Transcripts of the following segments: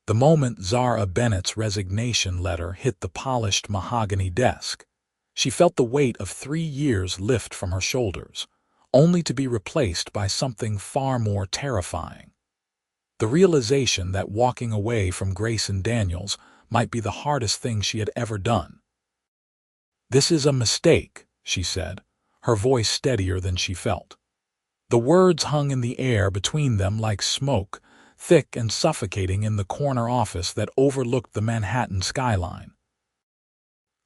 The moment Zara Bennett's resignation letter hit the polished mahogany desk, she felt the weight of 3 years lift from her shoulders, only to be replaced by something far more terrifying. The realization that walking away from Grayson Daniels might be the hardest thing she had ever done. "This is a mistake," she said, her voice steadier than she felt. The words hung in the air between them like smoke, thick and suffocating in the corner office that overlooked the Manhattan skyline.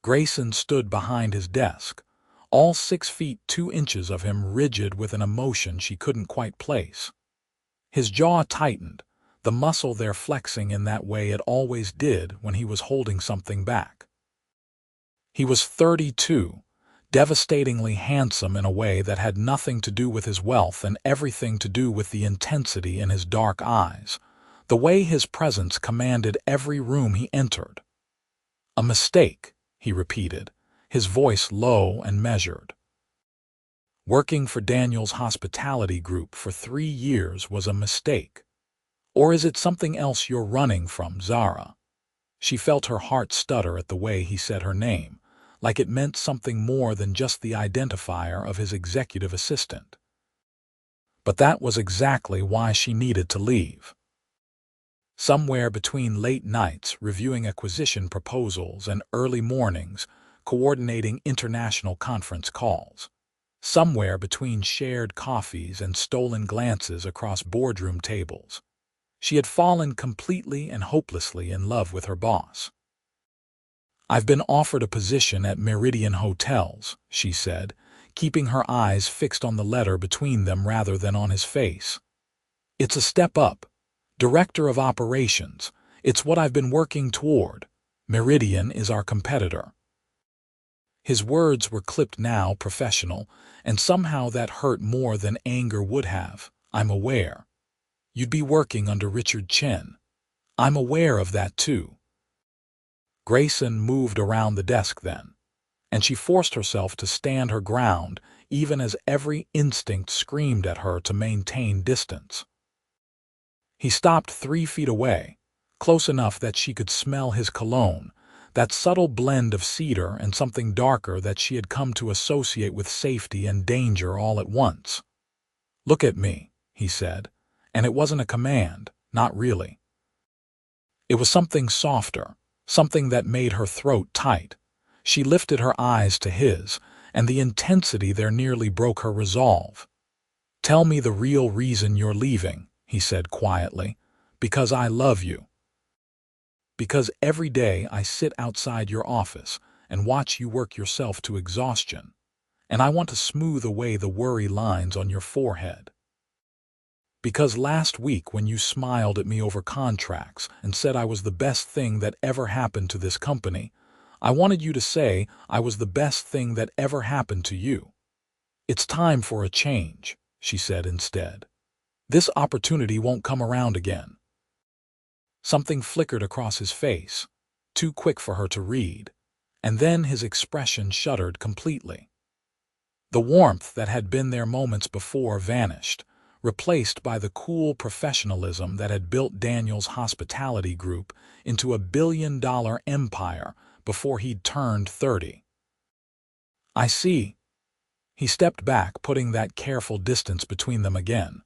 Grayson stood behind his desk, all 6 feet 2 inches of him rigid with an emotion she couldn't quite place. His jaw tightened, the muscle there flexing in that way it always did when he was holding something back. He was 32, devastatingly handsome in a way that had nothing to do with his wealth and everything to do with the intensity in his dark eyes, the way his presence commanded every room he entered. "A mistake," he repeated, his voice low and measured. "Working for Daniels' hospitality group for 3 years was a mistake. Or is it something else you're running from, Zara?" She felt her heart stutter at the way he said her name, like it meant something more than just the identifier of his executive assistant. But that was exactly why she needed to leave. Somewhere between late nights reviewing acquisition proposals and early mornings coordinating international conference calls. Somewhere between shared coffees and stolen glances across boardroom tables, she had fallen completely and hopelessly in love with her boss. "I've been offered a position at Meridian Hotels," she said, keeping her eyes fixed on the letter between them rather than on his face. "It's a step up. Director of Operations. It's what I've been working toward. Meridian is our competitor." His words were clipped now professional, and somehow that hurt more than anger would have. "I'm aware. You'd be working under Richard Chen. I'm aware of that too." Grayson moved around the desk then, and she forced herself to stand her ground even as every instinct screamed at her to maintain distance. He stopped 3 feet away, close enough that she could smell his cologne, that subtle blend of cedar and something darker that she had come to associate with safety and danger all at once. "Look at me," he said, and it wasn't a command, not really. It was something softer, something that made her throat tight. She lifted her eyes to his, and the intensity there nearly broke her resolve. "Tell me the real reason you're leaving," he said quietly. "Because I love you. Because every day I sit outside your office and watch you work yourself to exhaustion, and I want to smooth away the worry lines on your forehead. Because last week when you smiled at me over contracts and said I was the best thing that ever happened to this company, I wanted you to say I was the best thing that ever happened to you. It's time for a change," she said instead. "This opportunity won't come around again." Something flickered across his face, too quick for her to read, and then his expression shuddered completely. The warmth that had been there moments before vanished, replaced by the cool professionalism that had built Daniels' hospitality group into a billion-dollar empire before he'd turned 30. "I see." He stepped back, putting that careful distance between them again.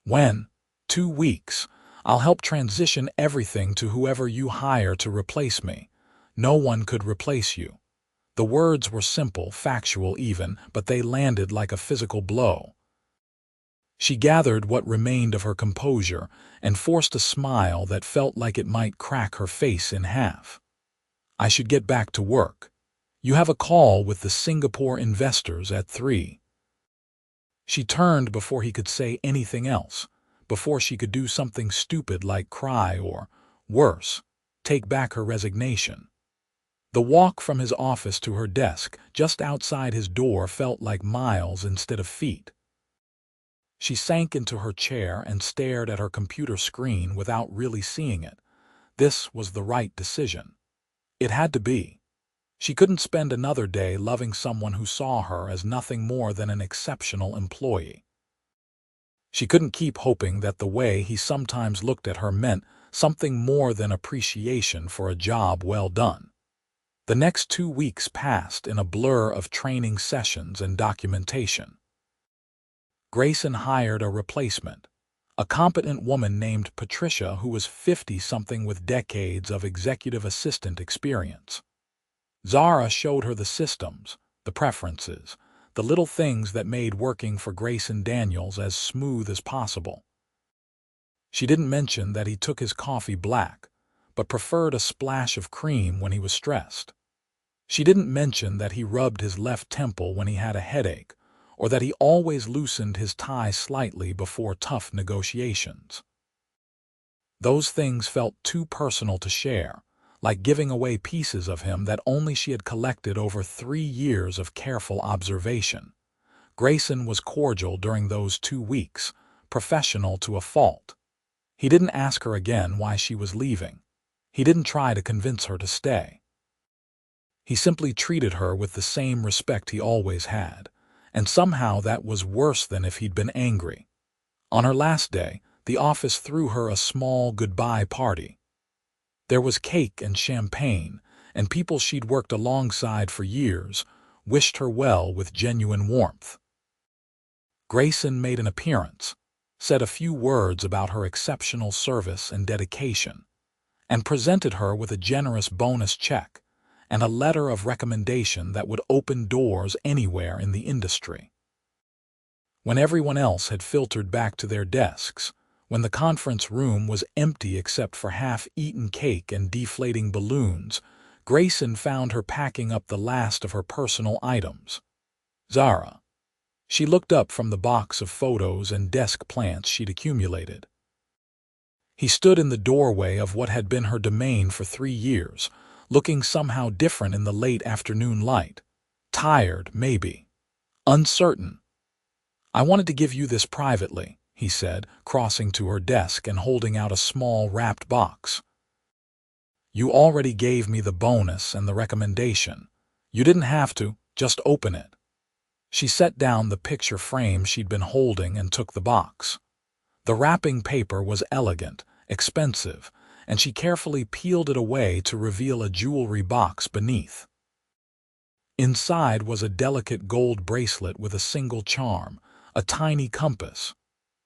"When? 2 weeks. I'll help transition everything to whoever you hire to replace me. No one could replace you." The words were simple, factual even, but they landed like a physical blow. She gathered what remained of her composure and forced a smile that felt like it might crack her face in half. "I should get back to work. You have a call with the Singapore investors at 3. She turned before he could say anything else, before she could do something stupid like cry or, worse, take back her resignation. The walk from his office to her desk just outside his door felt like miles instead of feet. She sank into her chair and stared at her computer screen without really seeing it. This was the right decision. It had to be. She couldn't spend another day loving someone who saw her as nothing more than an exceptional employee. She couldn't keep hoping that the way he sometimes looked at her meant something more than appreciation for a job well done. The next 2 weeks passed in a blur of training sessions and documentation. Grayson hired a replacement, a competent woman named Patricia who was 50-something with decades of executive assistant experience. Zara showed her the systems, the preferences, the little things that made working for Grayson Daniels as smooth as possible. She didn't mention that he took his coffee black, but preferred a splash of cream when he was stressed. She didn't mention that he rubbed his left temple when he had a headache, or that he always loosened his tie slightly before tough negotiations. Those things felt too personal to share, like giving away pieces of him that only she had collected over 3 years of careful observation. Grayson was cordial during those 2 weeks, professional to a fault. He didn't ask her again why she was leaving. He didn't try to convince her to stay. He simply treated her with the same respect he always had, and somehow that was worse than if he'd been angry. On her last day, the office threw her a small goodbye party. There was cake and champagne, and people she'd worked alongside for years wished her well with genuine warmth. Grayson made an appearance, said a few words about her exceptional service and dedication, and presented her with a generous bonus check and a letter of recommendation that would open doors anywhere in the industry. When everyone else had filtered back to their desks, when the conference room was empty except for half-eaten cake and deflating balloons, Grayson found her packing up the last of her personal items. Zara. She looked up from the box of photos and desk plants she'd accumulated. He stood in the doorway of what had been her domain for 3 years, looking somehow different in the late afternoon light. Tired, maybe. Uncertain. "I wanted to give you this privately," he said, crossing to her desk and holding out a small wrapped box. "You already gave me the bonus and the recommendation. You didn't have to, just open it." She set down the picture frame she'd been holding and took the box. The wrapping paper was elegant, expensive, and she carefully peeled it away to reveal a jewelry box beneath. Inside was a delicate gold bracelet with a single charm, a tiny compass.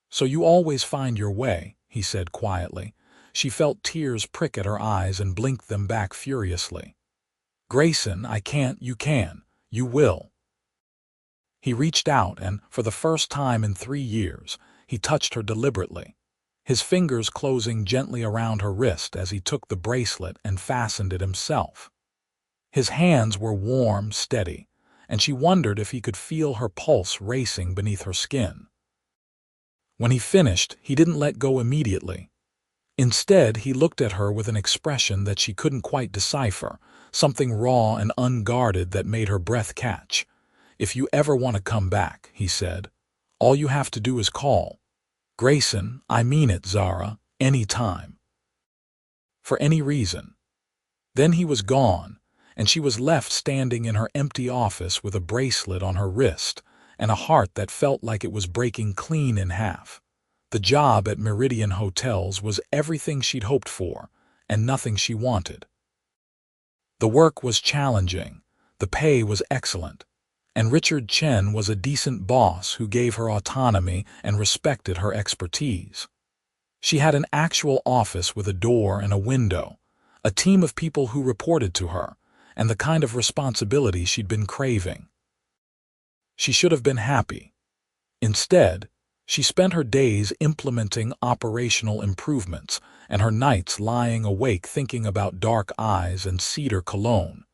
"So you always find your way," he said quietly. She felt tears prick at her eyes and blinked them back furiously. "Grayson, I can't, you can, you will." He reached out and, for the first time in 3 years, he touched her deliberately, his fingers closing gently around her wrist as he took the bracelet and fastened it himself. His hands were warm, steady, and she wondered if he could feel her pulse racing beneath her skin. When he finished, he didn't let go immediately. Instead, he looked at her with an expression that she couldn't quite decipher, something raw and unguarded that made her breath catch. "If you ever want to come back," he said, "all you have to do is call. Grayson, I mean it, Zara, any time. For any reason." Then he was gone, and she was left standing in her empty office with a bracelet on her wrist and a heart that felt like it was breaking clean in half. The job at Meridian Hotels was everything she'd hoped for, and nothing she wanted. The work was challenging, the pay was excellent, and Richard Chen was a decent boss who gave her autonomy and respected her expertise. She had an actual office with a door and a window, a team of people who reported to her, and the kind of responsibility she'd been craving. She should have been happy. Instead, she spent her days implementing operational improvements and her nights lying awake thinking about dark eyes and cedar cologne,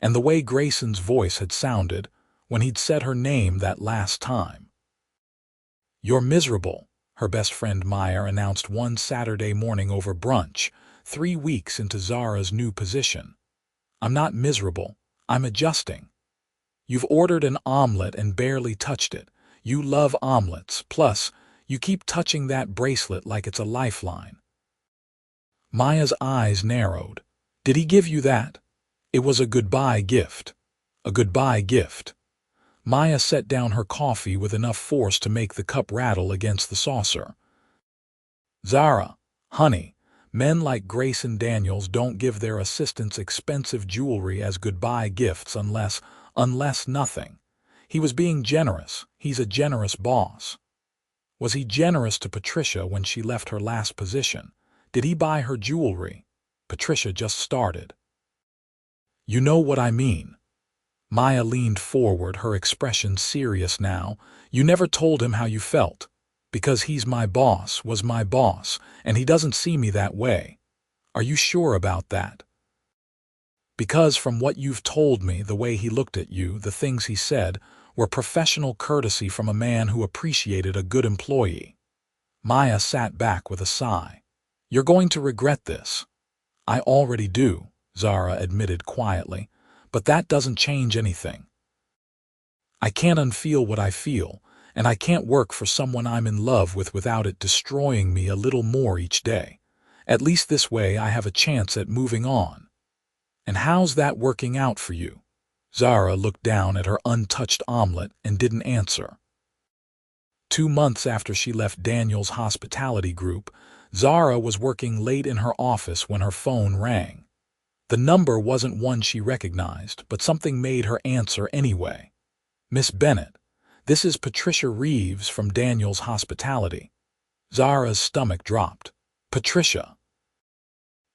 and the way Grayson's voice had sounded when he'd said her name that last time. "You're miserable," her best friend Meyer announced one Saturday morning over brunch, 3 weeks into Zara's new position. "I'm not miserable, I'm adjusting. You've ordered an omelet and barely touched it. You love omelets, plus, you keep touching that bracelet like it's a lifeline." Maya's eyes narrowed. "Did he give you that?" "It was a goodbye gift." "A goodbye gift." Maya set down her coffee with enough force to make the cup rattle against the saucer. "Zara, honey, Men like Grayson Daniels don't give their assistants expensive jewelry as goodbye gifts unless nothing. He was being generous. He's a generous boss. Was he generous to Patricia when she left her last position? Did he buy her jewelry? Patricia just started. You know what I mean. Maya leaned forward, her expression serious now. You never told him how you felt. Because he's my boss, was my boss, and he doesn't see me that way. Are you sure about that? Because from what you've told me, the way he looked at you, the things he said, were professional courtesy from a man who appreciated a good employee. Maya sat back with a sigh. You're going to regret this. I already do, Zara admitted quietly, but that doesn't change anything. I can't unfeel what I feel, and I can't work for someone I'm in love with without it destroying me a little more each day. At least this way I have a chance at moving on. And how's that working out for you? Zara looked down at her untouched omelet and didn't answer. 2 months after she left Daniel's hospitality group, Zara was working late in her office when her phone rang. The number wasn't one she recognized, but something made her answer anyway. Miss Bennett, this is Patricia Reeves from Daniel's Hospitality. Zara's stomach dropped. Patricia.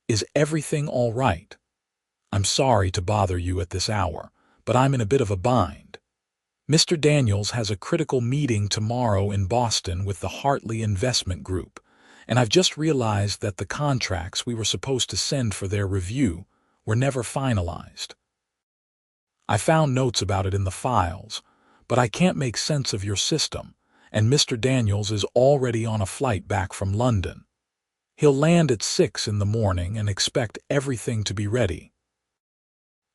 Is everything all right? I'm sorry to bother you at this hour, but I'm in a bit of a bind. Mr. Daniels has a critical meeting tomorrow in Boston with the Hartley Investment Group, and I've just realized that the contracts we were supposed to send for their review were never finalized. I found notes about it in the files, but I can't make sense of your system, and Mr. Daniels is already on a flight back from London. He'll land at 6 in the morning and expect everything to be ready.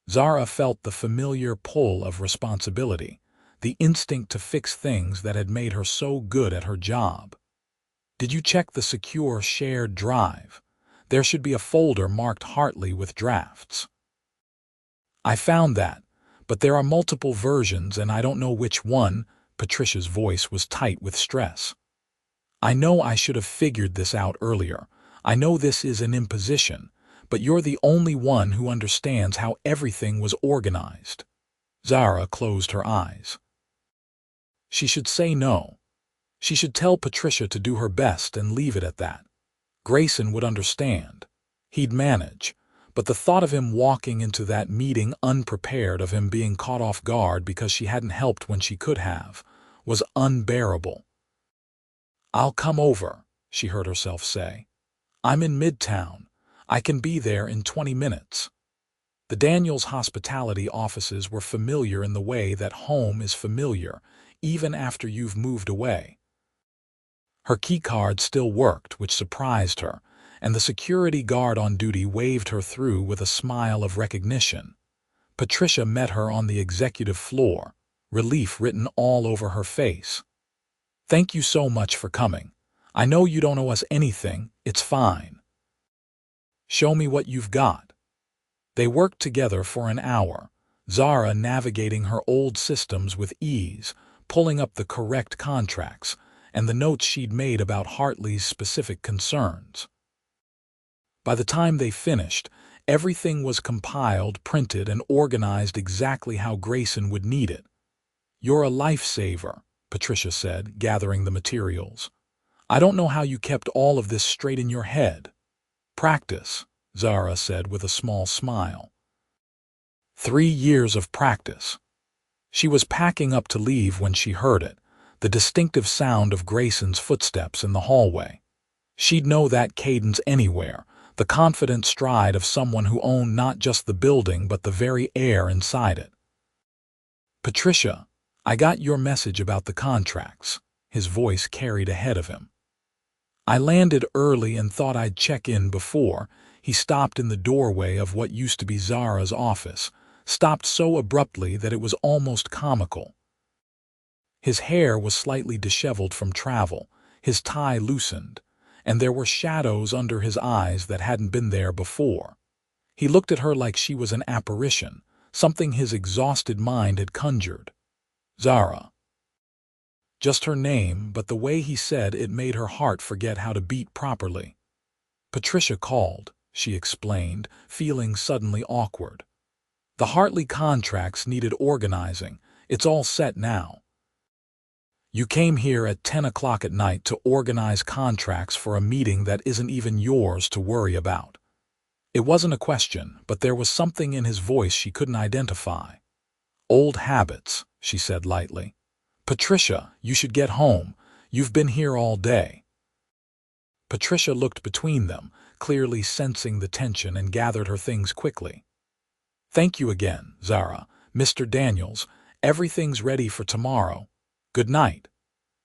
Zara felt the familiar pull of responsibility, the instinct to fix things that had made her so good at her job. Did you check the secure shared drive? There should be a folder marked Hartley with drafts. I found that, but there are multiple versions and I don't know which one. Patricia's voice was tight with stress. I know I should have figured this out earlier. I know this is an imposition, but you're the only one who understands how everything was organized. Zara closed her eyes. She should say no. She should tell Patricia to do her best and leave it at that. Grayson would understand. He'd manage. But the thought of him walking into that meeting unprepared, of him being caught off guard because she hadn't helped when she could have, was unbearable. I'll come over, she heard herself say. I'm in Midtown. I can be there in 20 minutes. The Daniels Hospitality offices were familiar in the way that home is familiar, even after you've moved away. Her keycard still worked, which surprised her, and the security guard on duty waved her through with a smile of recognition. Patricia met her on the executive floor, relief written all over her face. Thank you so much for coming. I know you don't owe us anything, it's fine. Show me what you've got. They worked together for an hour, Zara navigating her old systems with ease, pulling up the correct contracts, and the notes she'd made about Hartley's specific concerns. By the time they finished, everything was compiled, printed, and organized exactly how Grayson would need it. You're a lifesaver, Patricia said, gathering the materials. I don't know how you kept all of this straight in your head. Practice, Zara said with a small smile. 3 years of practice. She was packing up to leave when she heard it, the distinctive sound of Grayson's footsteps in the hallway. She'd know that cadence anywhere, the confident stride of someone who owned not just the building but the very air inside it. Patricia, I got your message about the contracts, his voice carried ahead of him. I landed early and thought I'd check in before. He stopped in the doorway of what used to be Zara's office, stopped so abruptly that it was almost comical. His hair was slightly disheveled from travel, his tie loosened, and there were shadows under his eyes that hadn't been there before. He looked at her like she was an apparition, something his exhausted mind had conjured. Zara. Just her name, but the way he said it made her heart forget how to beat properly. Patricia called, she explained, feeling suddenly awkward. The Hartley contracts needed organizing. It's all set now. You came here at 10 o'clock at night to organize contracts for a meeting that isn't even yours to worry about. It wasn't a question, but there was something in his voice she couldn't identify. Old habits, she said lightly. Patricia, you should get home. You've been here all day. Patricia looked between them, clearly sensing the tension, and gathered her things quickly. Thank you again, Zara. Mr. Daniels, everything's ready for tomorrow. Good night.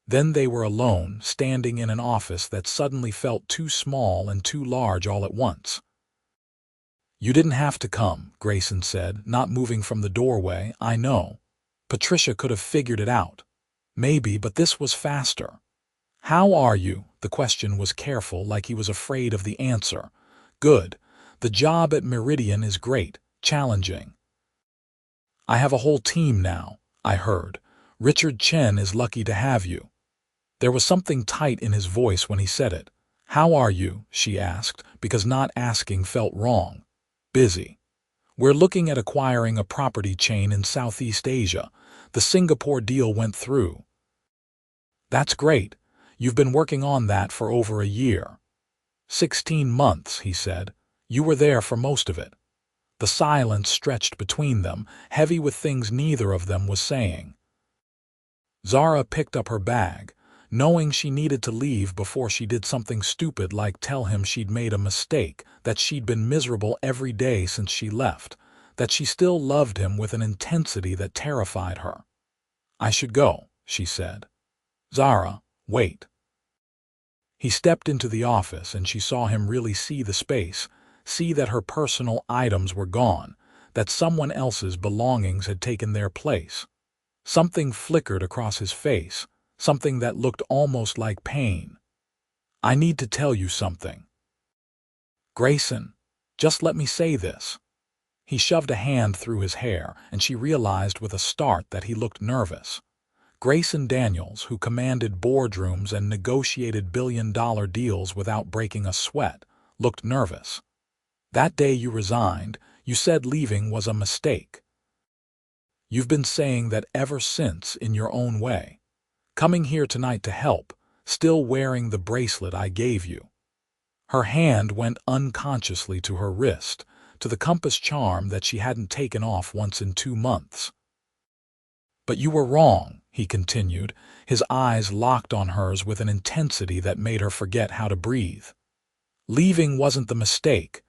Then they were alone, standing in an office that suddenly felt too small and too large all at once. You didn't have to come, Grayson said, not moving from the doorway. I know. Patricia could have figured it out. Maybe, but this was faster. How are you? The question was careful, like he was afraid of the answer. Good. The job at Meridian is great, challenging. I have a whole team now, I heard. Richard Chen is lucky to have you. There was something tight in his voice when he said it. How are you? She asked, because not asking felt wrong. Busy. We're looking at acquiring a property chain in Southeast Asia. The Singapore deal went through. That's great. You've been working on that for over a year. 16 months, he said. You were there for most of it. The silence stretched between them, heavy with things neither of them was saying. Zara picked up her bag, knowing she needed to leave before she did something stupid like tell him she'd made a mistake, that she'd been miserable every day since she left, that she still loved him with an intensity that terrified her. I should go, she said. Zara, wait. He stepped into the office and she saw him really see the space, see that her personal items were gone, that someone else's belongings had taken their place. Something flickered across his face, something that looked almost like pain. I need to tell you something. Grayson, just let me say this. He shoved a hand through his hair, and she realized with a start that he looked nervous. Grayson Daniels, who commanded boardrooms and negotiated billion-dollar deals without breaking a sweat, looked nervous. That day you resigned, you said leaving was a mistake. You've been saying that ever since in your own way. Coming here tonight to help, still wearing the bracelet I gave you. Her hand went unconsciously to her wrist, to the compass charm that she hadn't taken off once in 2 months. But you were wrong, he continued, his eyes locked on hers with an intensity that made her forget how to breathe. Leaving wasn't the mistake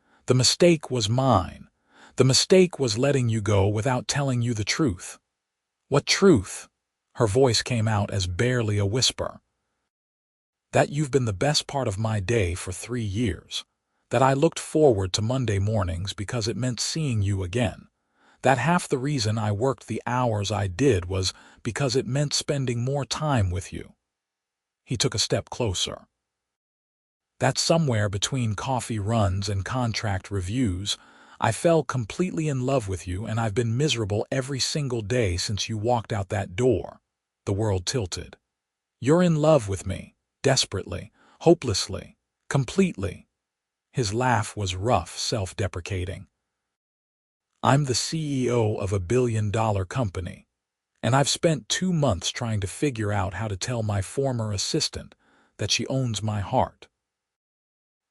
was mine. The mistake was letting you go without telling you the truth. What truth? Her voice came out as barely a whisper. That you've been the best part of my day for 3 years. That I looked forward to Monday mornings because it meant seeing you again. That half the reason I worked the hours I did was because it meant spending more time with you. He took a step closer. That somewhere between coffee runs and contract reviews, I fell completely in love with you, and I've been miserable every single day since you walked out that door. The world tilted. You're in love with me, desperately, hopelessly, completely. His laugh was rough, self-deprecating. I'm the CEO of a billion-dollar company, and I've spent 2 months trying to figure out how to tell my former assistant that she owns my heart.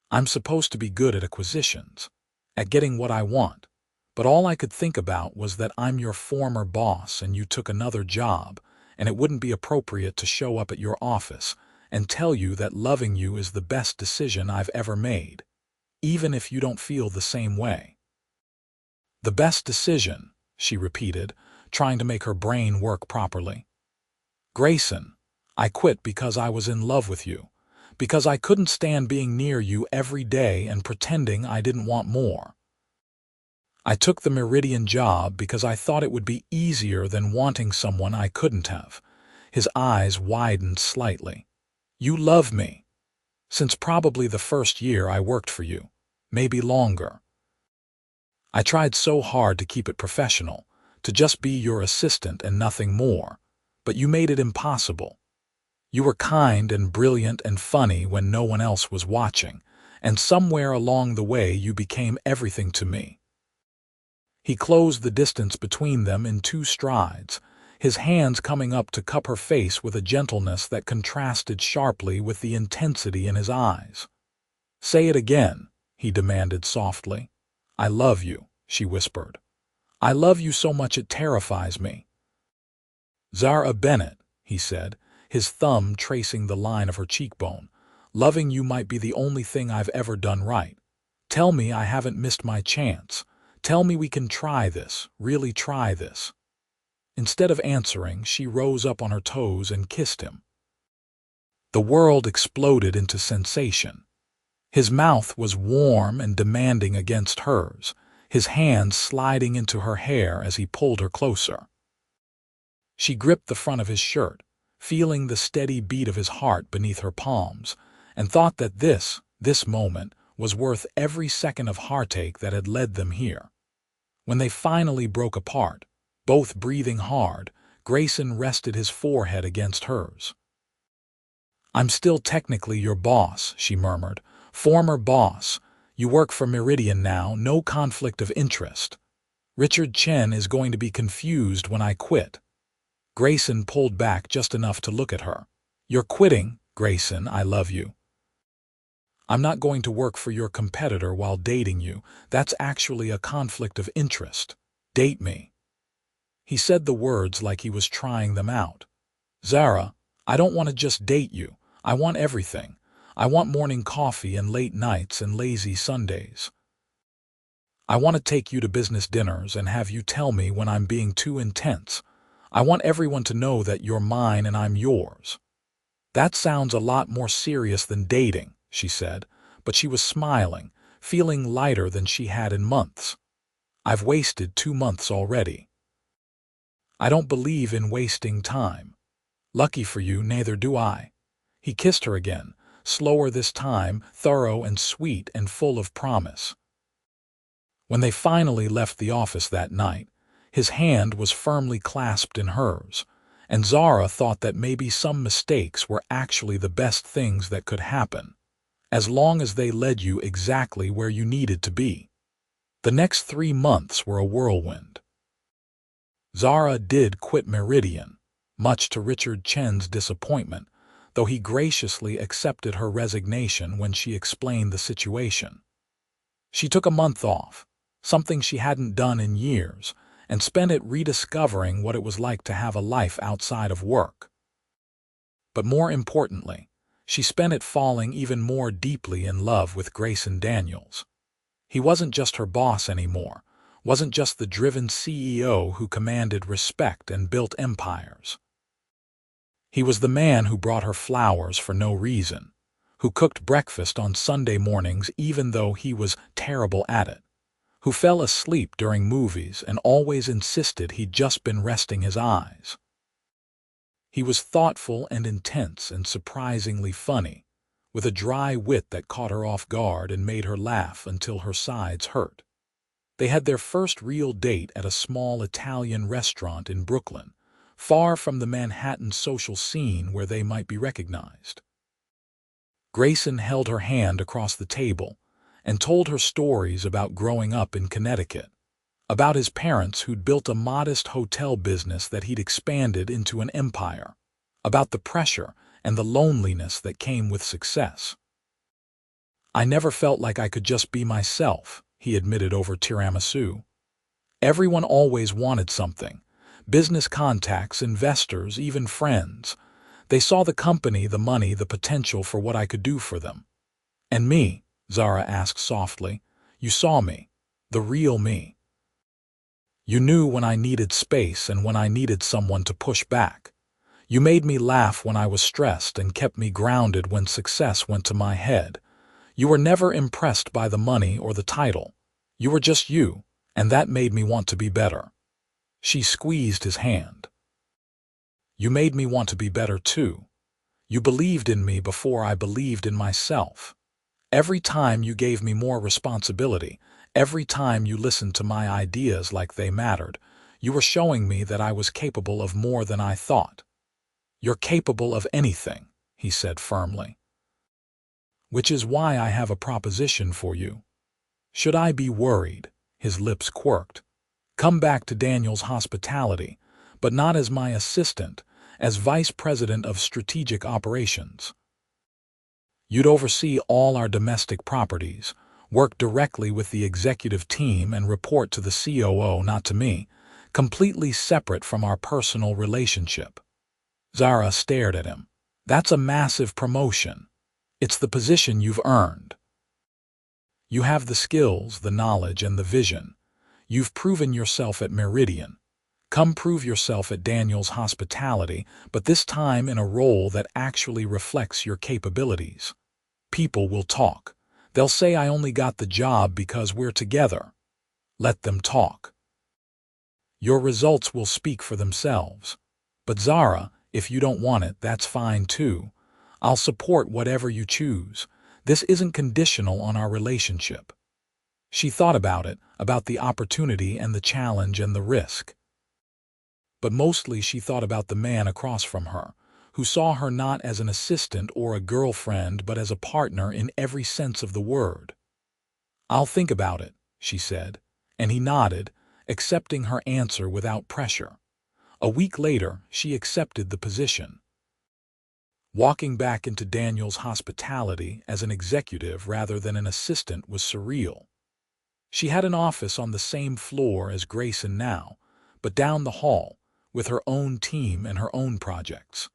I'm supposed to be good at acquisitions, at getting what I want, but all I could think about was that I'm your former boss and you took another job, and it wouldn't be appropriate to show up at your office and tell you that loving you is the best decision I've ever made, even if you don't feel the same way. The best decision, she repeated, trying to make her brain work properly. Grayson, I quit because I was in love with you, because I couldn't stand being near you every day and pretending I didn't want more. I took the Meridian job because I thought it would be easier than wanting someone I couldn't have. His eyes widened slightly. You love me. Since probably the first year I worked for you, maybe longer. I tried so hard to keep it professional, to just be your assistant and nothing more, but you made it impossible. You were kind and brilliant and funny when no one else was watching, and somewhere along the way you became everything to me." He closed the distance between them in 2 strides, his hands coming up to cup her face with a gentleness that contrasted sharply with the intensity in his eyes. "Say it again," he demanded softly. "I love you," she whispered. "I love you so much it terrifies me." "Zara Bennett," he said, his thumb tracing the line of her cheekbone, "loving you might be the only thing I've ever done right. Tell me I haven't missed my chance. Tell me we can try this, really try this." Instead of answering, she rose up on her toes and kissed him. The world exploded into sensation. His mouth was warm and demanding against hers, his hands sliding into her hair as he pulled her closer. She gripped the front of his shirt, feeling the steady beat of his heart beneath her palms, and thought that this moment, was worth every second of heartache that had led them here. When they finally broke apart, both breathing hard, Grayson rested his forehead against hers. "I'm still technically your boss," she murmured. "Former boss. You work for Meridian now, no conflict of interest. Richard Chen is going to be confused when I quit." Grayson pulled back just enough to look at her. "You're quitting, Grayson, I love you. I'm not going to work for your competitor while dating you. That's actually a conflict of interest. Date me." He said the words like he was trying them out. "Zara, I don't want to just date you. I want everything. I want morning coffee and late nights and lazy Sundays. I want to take you to business dinners and have you tell me when I'm being too intense. I want everyone to know that you're mine and I'm yours." "That sounds a lot more serious than dating," she said, but she was smiling, feeling lighter than she had in months. "I've wasted 2 months already. I don't believe in wasting time. Lucky for you, neither do I." He kissed her again, slower this time, thorough and sweet and full of promise. When they finally left the office that night, his hand was firmly clasped in hers, and Zara thought that maybe some mistakes were actually the best things that could happen, as long as they led you exactly where you needed to be. The next 3 months were a whirlwind. Zara did quit Meridian, much to Richard Chen's disappointment, though he graciously accepted her resignation when she explained the situation. She took a month off, something she hadn't done in years, and spent it rediscovering what it was like to have a life outside of work. But more importantly, she spent it falling even more deeply in love with Grayson Daniels. He wasn't just her boss anymore, wasn't just the driven CEO who commanded respect and built empires. He was the man who brought her flowers for no reason, who cooked breakfast on Sunday mornings even though he was terrible at it, who fell asleep during movies and always insisted he'd just been resting his eyes. He was thoughtful and intense and surprisingly funny, with a dry wit that caught her off guard and made her laugh until her sides hurt. They had their first real date at a small Italian restaurant in Brooklyn, far from the Manhattan social scene where they might be recognized. Grayson held her hand across the table and told her stories about growing up in Connecticut, about his parents who'd built a modest hotel business that he'd expanded into an empire, about the pressure and the loneliness that came with success. "I never felt like I could just be myself," he admitted over tiramisu. "Everyone always wanted something. Business contacts, investors, even friends. They saw the company, the money, the potential for what I could do for them. And me," Zara asked softly, "you saw me, the real me. You knew when I needed space and when I needed someone to push back. You made me laugh when I was stressed and kept me grounded when success went to my head. You were never impressed by the money or the title. You were just you, and that made me want to be better." She squeezed his hand. "You made me want to be better too. You believed in me before I believed in myself. Every time you gave me more responsibility, every time you listened to my ideas like they mattered, you were showing me that I was capable of more than I thought." "You're capable of anything," he said firmly. which is why I have a proposition for you. Should I be worried? His lips quirked. Come back to Daniels Hospitality, but not as my assistant, as Vice President of Strategic Operations. You'd oversee all our domestic properties, work directly with the executive team and report to the COO, not to me, completely separate from our personal relationship. Zara stared at him. That's a massive promotion. It's the position you've earned. You have the skills, the knowledge, and the vision. You've proven yourself at Meridian. Come prove yourself at Daniels Hospitality, but this time in a role that actually reflects your capabilities. People will talk. They'll say I only got the job because we're together. Let them talk. Your results will speak for themselves. But Zara, if you don't want it, that's fine too. I'll support whatever you choose. This isn't conditional on our relationship. She thought about it, about the opportunity and the challenge and the risk. But mostly she thought about the man across from her, who saw her not as an assistant or a girlfriend but as a partner in every sense of the word. I'll think about it, she said, and he nodded, accepting her answer without pressure. A week later, she accepted the position. Walking back into Daniels Hospitality as an executive rather than an assistant was surreal. She had an office on the same floor as Grayson now, but down the hall, with her own team and her own projects.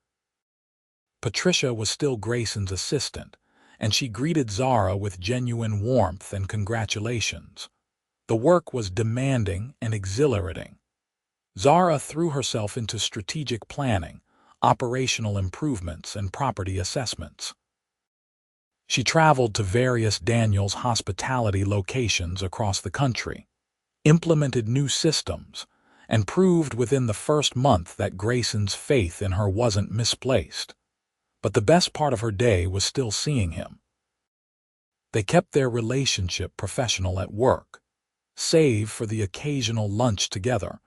Patricia was still Grayson's assistant, and she greeted Zara with genuine warmth and congratulations. The work was demanding and exhilarating. Zara threw herself into strategic planning, operational improvements, and property assessments. She traveled to various Daniels Hospitality locations across the country, implemented new systems, and proved within the first month that Grayson's faith in her wasn't misplaced. But the best part of her day was still seeing him. They kept their relationship professional at work, save for the occasional lunch together,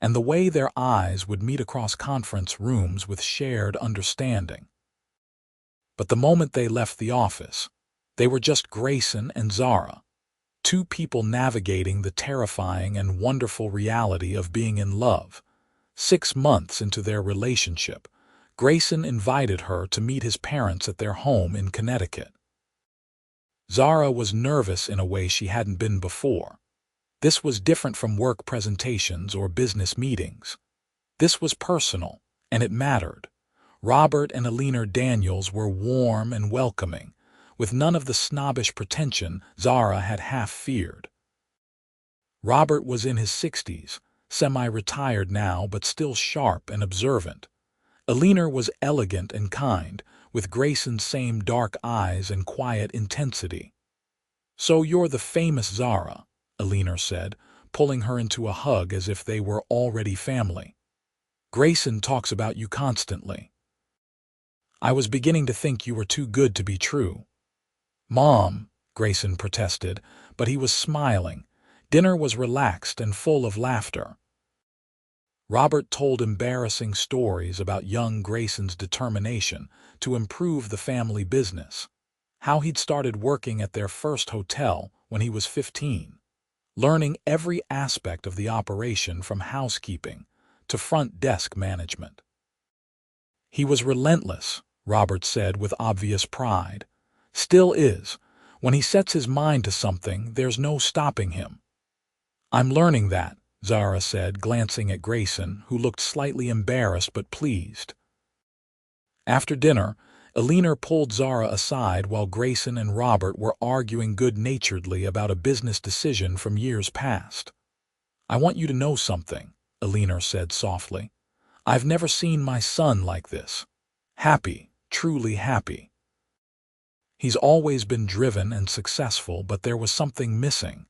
and the way their eyes would meet across conference rooms with shared understanding. But the moment they left the office, they were just Grayson and Zara, two people navigating the terrifying and wonderful reality of being in love. 6 months into their relationship, Grayson invited her to meet his parents at their home in Connecticut. Zara was nervous in a way she hadn't been before. This was different from work presentations or business meetings. This was personal, and it mattered. Robert and Millionaire Daniels were warm and welcoming, with none of the snobbish pretension Zara had half feared. Robert was in his 60s, semi-retired now but still sharp and observant. Millionaire was elegant and kind, with Grayson's same dark eyes and quiet intensity. "So you're the famous Zara," Millionaire said, pulling her into a hug as if they were already family. "Grayson talks about you constantly. I was beginning to think you were too good to be true." "Mom," Grayson protested, but he was smiling. Dinner was relaxed and full of laughter. Robert told embarrassing stories about young Grayson's determination to improve the family business, how he'd started working at their first hotel when he was 15, learning every aspect of the operation from housekeeping to front desk management. "He was relentless," Robert said with obvious pride. "Still is. When he sets his mind to something, there's no stopping him." "I'm learning that," Zara said, glancing at Grayson, who looked slightly embarrassed but pleased. After dinner, Millionaire pulled Zara aside while Grayson and Robert were arguing good-naturedly about a business decision from years past. "I want you to know something," Millionaire said softly. "I've never seen my son like this. Happy, truly happy. He's always been driven and successful, but there was something missing.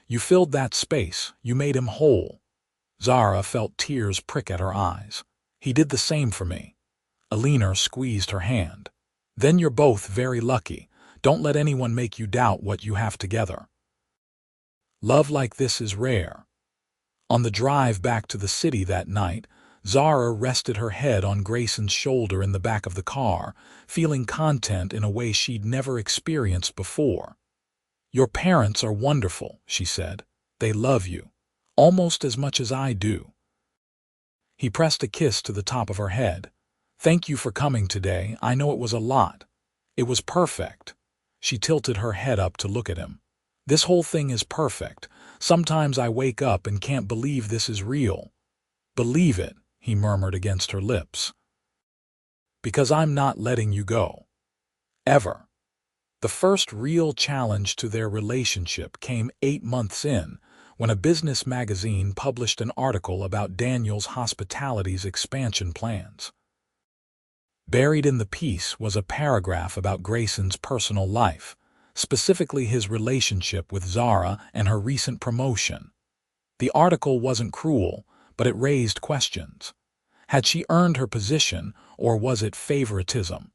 You filled that space, you made him whole." Zara felt tears prick at her eyes. "He did the same for me." Millionaire squeezed her hand. "Then you're both very lucky. Don't let anyone make you doubt what you have together. Love like this is rare." On the drive back to the city that night, Zara rested her head on Grayson's shoulder in the back of the car, feeling content in a way she'd never experienced before. "Your parents are wonderful," she said. "They love you, almost as much as I do." He pressed a kiss to the top of her head. "Thank you for coming today. I know it was a lot." "It was perfect." She tilted her head up to look at him. "This whole thing is perfect. Sometimes I wake up and can't believe this is real." "Believe it," he murmured against her lips. "Because I'm not letting you go. Ever." The first real challenge to their relationship came 8 months in, when a business magazine published an article about Daniels' Hospitality's expansion plans. Buried in the piece was a paragraph about Grayson's personal life, specifically his relationship with Zara and her recent promotion. The article wasn't cruel, but it raised questions. Had she earned her position, or was it favoritism?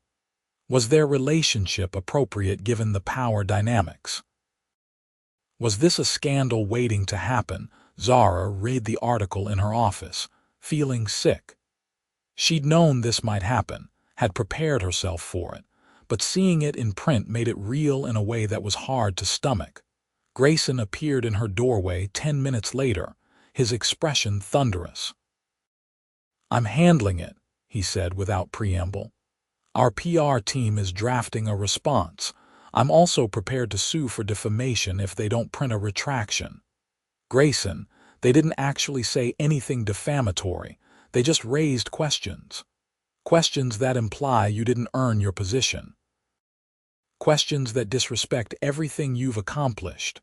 Was their relationship appropriate given the power dynamics? Was this a scandal waiting to happen? Zara read the article in her office, feeling sick. She'd known this might happen, had prepared herself for it, but seeing it in print made it real in a way that was hard to stomach. Grayson appeared in her doorway 10 minutes later, his expression thunderous. "I'm handling it," he said without preamble. "Our PR team is drafting a response. I'm also prepared to sue for defamation if they don't print a retraction." "Grayson, they didn't actually say anything defamatory. They just raised questions. Questions that imply you didn't earn your position. Questions that disrespect everything you've accomplished."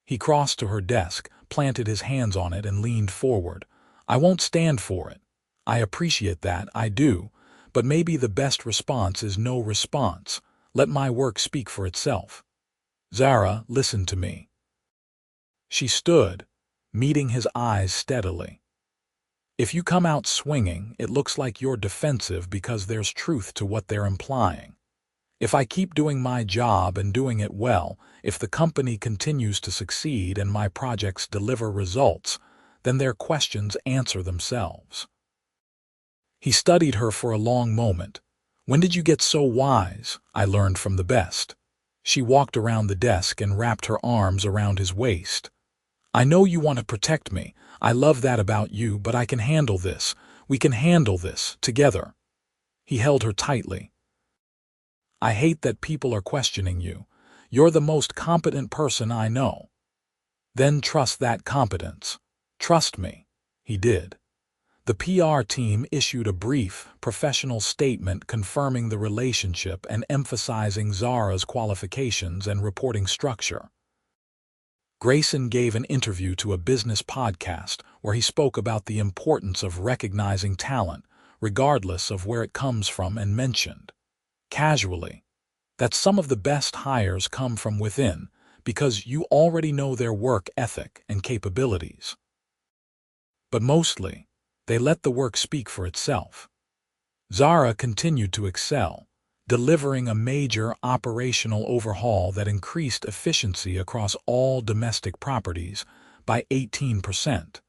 He crossed to her desk, planted his hands on it, and leaned forward. "I won't stand for it. I appreciate that, I do, but maybe the best response is no response. Let my work speak for itself. Zara, listen to me." She stood, meeting his eyes steadily. "If you come out swinging, it looks like you're defensive because there's truth to what they're implying. If I keep doing my job and doing it well, if the company continues to succeed and my projects deliver results, then their questions answer themselves." He studied her for a long moment. "When did you get so wise?" "I learned from the best." She walked around the desk and wrapped her arms around his waist. "I know you want to protect me. I love that about you, but I can handle this. We can handle this, together." He held her tightly. "I hate that people are questioning you. You're the most competent person I know." "Then trust that competence." "Trust me." He did. The PR team issued a brief, professional statement confirming the relationship and emphasizing Zara's qualifications and reporting structure. Grayson gave an interview to a business podcast where he spoke about the importance of recognizing talent, regardless of where it comes from, and mentioned, casually, that some of the best hires come from within because you already know their work ethic and capabilities. But mostly, they let the work speak for itself. Zara continued to excel, delivering a major operational overhaul that increased efficiency across all domestic properties by 18%.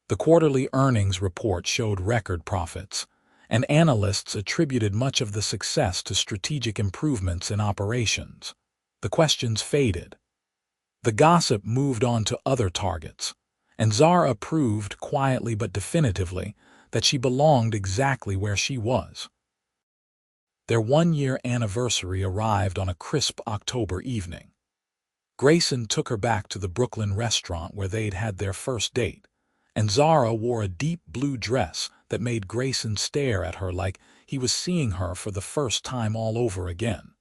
The quarterly earnings report showed record profits, and analysts attributed much of the success to strategic improvements in operations. The questions faded. The gossip moved on to other targets, and Zara proved quietly but definitively that she belonged exactly where she was. Their 1-year anniversary arrived on a crisp October evening. Grayson took her back to the Brooklyn restaurant where they'd had their first date, and Zara wore a deep blue dress that made Grayson stare at her like he was seeing her for the first time all over again.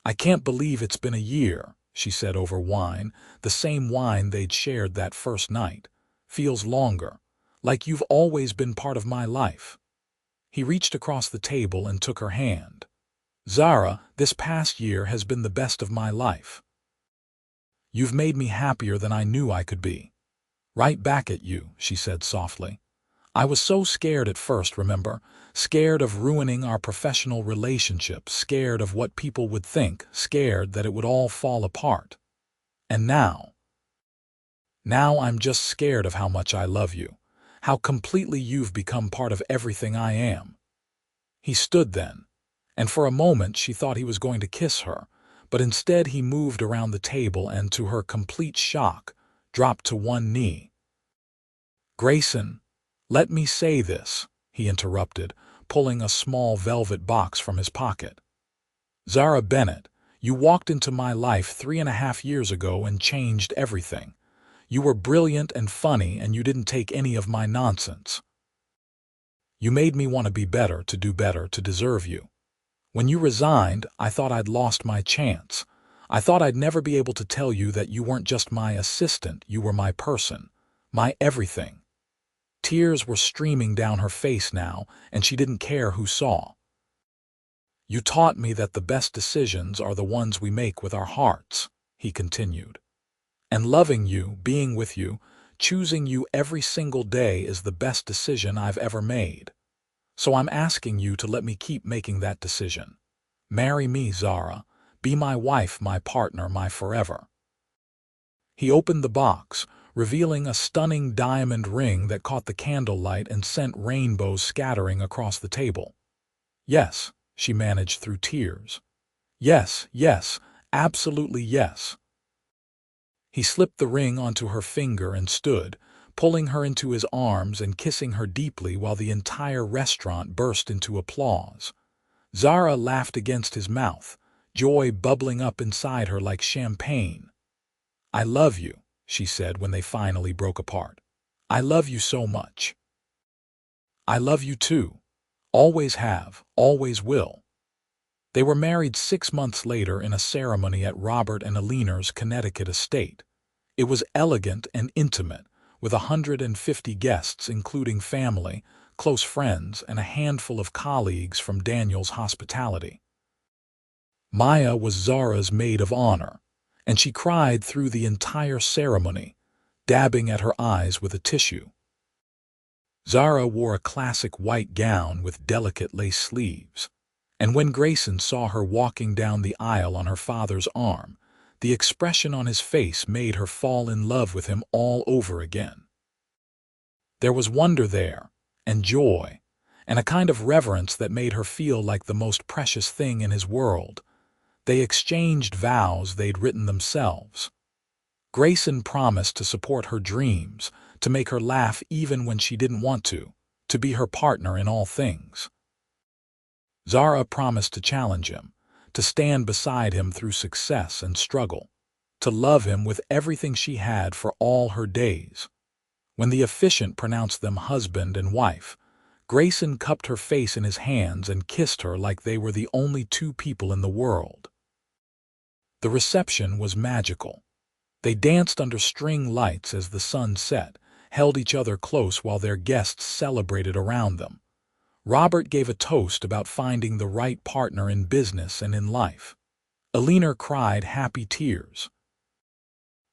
"I can't believe it's been a year," she said over wine, the same wine they'd shared that first night. "Feels longer, like you've always been part of my life." He reached across the table and took her hand. "Zara, this past year has been the best of my life. You've made me happier than I knew I could be." "Right back at you," she said softly. "I was so scared at first, remember? Scared of ruining our professional relationship, scared of what people would think, scared that it would all fall apart. And now I'm just scared of how much I love you, How completely you've become part of everything I am." He stood then, and for a moment she thought he was going to kiss her, but instead he moved around the table and, to her complete shock, dropped to one knee. "Grayson, let me say this," he interrupted, pulling a small velvet box from his pocket. "Zara Bennett, you walked into my life 3.5 years ago and changed everything. You were brilliant and funny, and you didn't take any of my nonsense. You made me want to be better, to do better, to deserve you. When you resigned, I thought I'd lost my chance. I thought I'd never be able to tell you that you weren't just my assistant, you were my person, my everything." Tears were streaming down her face now, and she didn't care who saw. "You taught me that the best decisions are the ones we make with our hearts," he continued. "And loving you, being with you, choosing you every single day is the best decision I've ever made. So I'm asking you to let me keep making that decision. Marry me, Zara. Be my wife, my partner, my forever." He opened the box, revealing a stunning diamond ring that caught the candlelight and sent rainbows scattering across the table. "Yes," she managed through tears. "Yes, yes, absolutely yes." He slipped the ring onto her finger and stood, pulling her into his arms and kissing her deeply while the entire restaurant burst into applause. Zara laughed against his mouth, joy bubbling up inside her like champagne. "I love you," she said when they finally broke apart. "I love you so much." "I love you too. Always have, always will." They were married 6 months later in a ceremony at Robert and Eleanor's Connecticut estate. It was elegant and intimate, with 150 guests including family, close friends, and a handful of colleagues from Daniels' hospitality. Maya was Zara's maid of honor, and she cried through the entire ceremony, dabbing at her eyes with a tissue. Zara wore a classic white gown with delicate lace sleeves, and when Grayson saw her walking down the aisle on her father's arm, the expression on his face made her fall in love with him all over again. There was wonder there, and joy, and a kind of reverence that made her feel like the most precious thing in his world. They exchanged vows they'd written themselves. Grayson promised to support her dreams, to make her laugh even when she didn't want to be her partner in all things. Zara promised to challenge him, to stand beside him through success and struggle, to love him with everything she had for all her days. When the officiant pronounced them husband and wife, Grayson cupped her face in his hands and kissed her like they were the only two people in the world. The reception was magical. They danced under string lights as the sun set, held each other close while their guests celebrated around them. Robert gave a toast about finding the right partner in business and in life. Eleanor cried happy tears.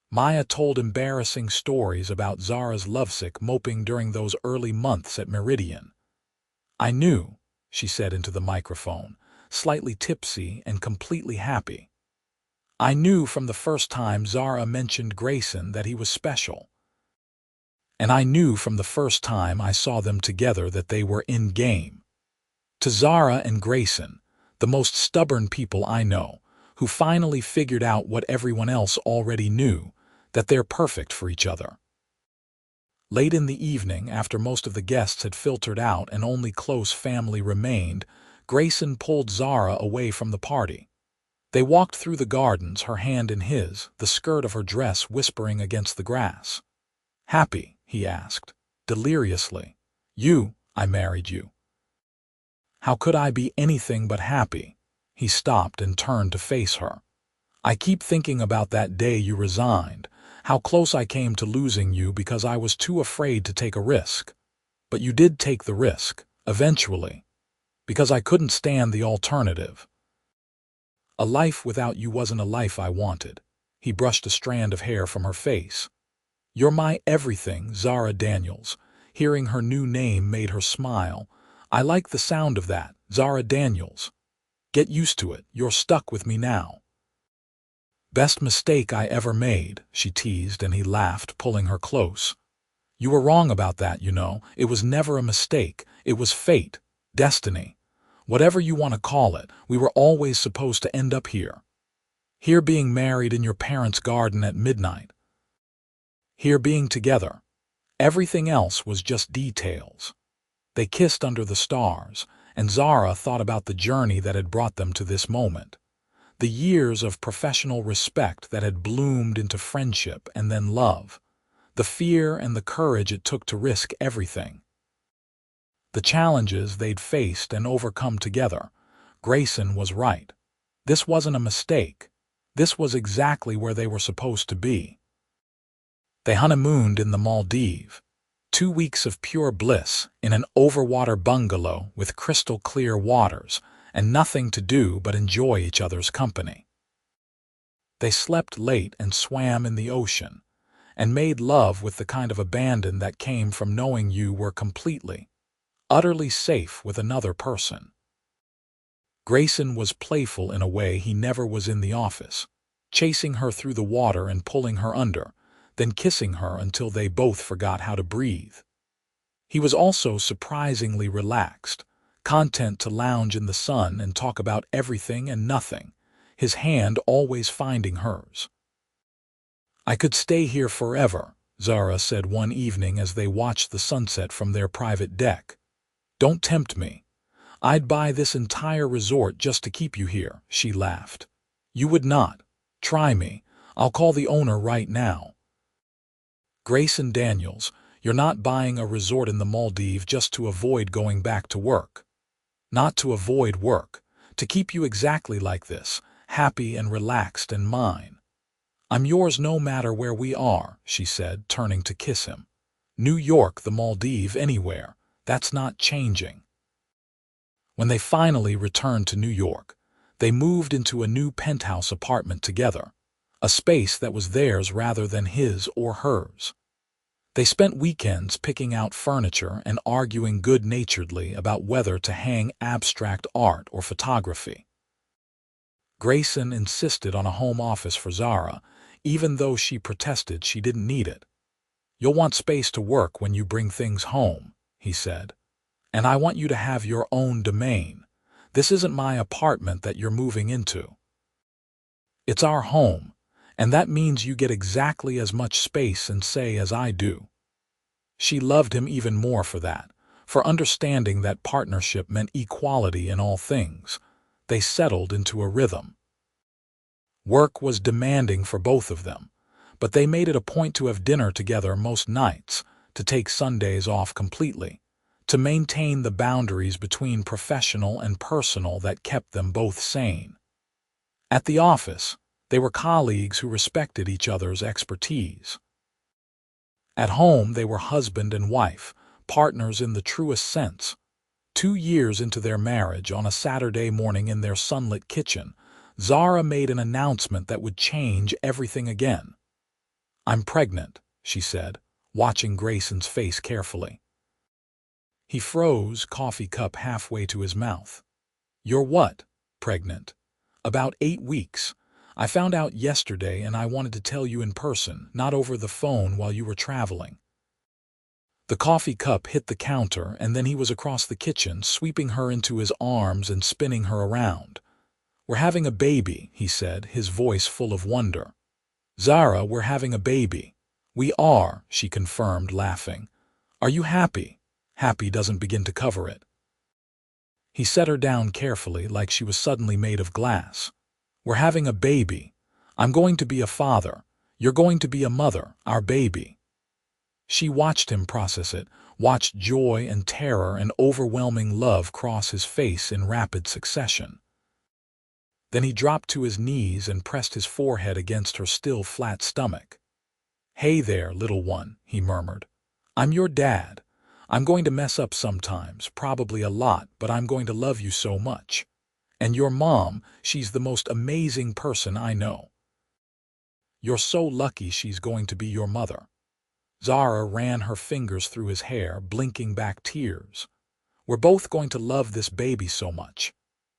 Maya told embarrassing stories about Zara's lovesick moping during those early months at Meridian. "I knew," she said into the microphone, slightly tipsy and completely happy. "I knew from the first time Zara mentioned Grayson that he was special. And I knew from the first time I saw them together that they were in game." To Zara and Grayson, the most stubborn people I know, who finally figured out what everyone else already knew, that they're perfect for each other. Late in the evening, after most of the guests had filtered out and only close family remained, Grayson pulled Zara away from the party. They walked through the gardens, her hand in his, the skirt of her dress whispering against the grass. "Happy?" he asked, deliriously. I married you." "How could I be anything but happy?" He stopped and turned to face her. "I keep thinking about that day you resigned, how close I came to losing you because I was too afraid to take a risk. But you did take the risk, eventually, because I couldn't stand the alternative. A life without you wasn't a life I wanted." He brushed a strand of hair from her face. "You're my everything, Zara Daniels." Hearing her new name made her smile. "I like the sound of that, Zara Daniels. Get used to it, you're stuck with me now." "Best mistake I ever made," she teased, and he laughed, pulling her close. You were wrong about that, you know. It was never a mistake. It was fate, destiny. Whatever you want to call it, we were always supposed to end up here. Here being married in your parents' garden at midnight. Here being together. Everything else was just details. They kissed under the stars, and Zara thought about the journey that had brought them to this moment. The years of professional respect that had bloomed into friendship and then love. The fear and the courage it took to risk everything. The challenges they'd faced and overcome together. Grayson was right. This wasn't a mistake. This was exactly where they were supposed to be. They honeymooned in the Maldives. 2 weeks of pure bliss in an overwater bungalow with crystal clear waters and nothing to do but enjoy each other's company. They slept late and swam in the ocean and made love with the kind of abandon that came from knowing you were completely, utterly safe with another person. Grayson was playful in a way he never was in the office, chasing her through the water and pulling her under, then kissing her until they both forgot how to breathe. He was also surprisingly relaxed, content to lounge in the sun and talk about everything and nothing, his hand always finding hers. "I could stay here forever," Zara said one evening as they watched the sunset from their private deck. "Don't tempt me. I'd buy this entire resort just to keep you here," she laughed. "You would not. Try me. I'll call the owner right now." "Grayson Daniels, you're not buying a resort in the Maldives just to avoid going back to work. Not to avoid work, to keep you exactly like this, happy and relaxed and mine. I'm yours no matter where we are," she said, turning to kiss him. "New York, the Maldives, anywhere. That's not changing." When they finally returned to New York, they moved into a new penthouse apartment together, a space that was theirs rather than his or hers. They spent weekends picking out furniture and arguing good-naturedly about whether to hang abstract art or photography. Grayson insisted on a home office for Zara, even though she protested she didn't need it. "You'll want space to work when you bring things home," he said. "And I want you to have your own domain. This isn't my apartment that you're moving into. It's our home, and that means you get exactly as much space and say as I do." She loved him even more for that, for understanding that partnership meant equality in all things. They settled into a rhythm. Work was demanding for both of them, but they made it a point to have dinner together most nights, to take Sundays off completely, to maintain the boundaries between professional and personal that kept them both sane. At the office, they were colleagues who respected each other's expertise. At home, they were husband and wife, partners in the truest sense. 2 years into their marriage, on a Saturday morning in their sunlit kitchen, Zara made an announcement that would change everything again. "I'm pregnant," she said, watching Grayson's face carefully. He froze, coffee cup halfway to his mouth. "You're what? Pregnant?" "About 8 weeks. I found out yesterday and I wanted to tell you in person, not over the phone while you were traveling." The coffee cup hit the counter and then he was across the kitchen, sweeping her into his arms and spinning her around. "We're having a baby," he said, his voice full of wonder. "Zara, we're having a baby." "We are," she confirmed, laughing. "Are you happy?" Happy doesn't begin to cover it. He set her down carefully, like she was suddenly made of glass. "We're having a baby. I'm going to be a father. You're going to be a mother, our baby." She watched him process it, watched joy and terror and overwhelming love cross his face in rapid succession. Then he dropped to his knees and pressed his forehead against her still flat stomach. "Hey there, little one," he murmured. "I'm your dad. I'm going to mess up sometimes, probably a lot, but I'm going to love you so much. And your mom, she's the most amazing person I know. You're so lucky she's going to be your mother." Zara ran her fingers through his hair, blinking back tears. "We're both going to love this baby so much.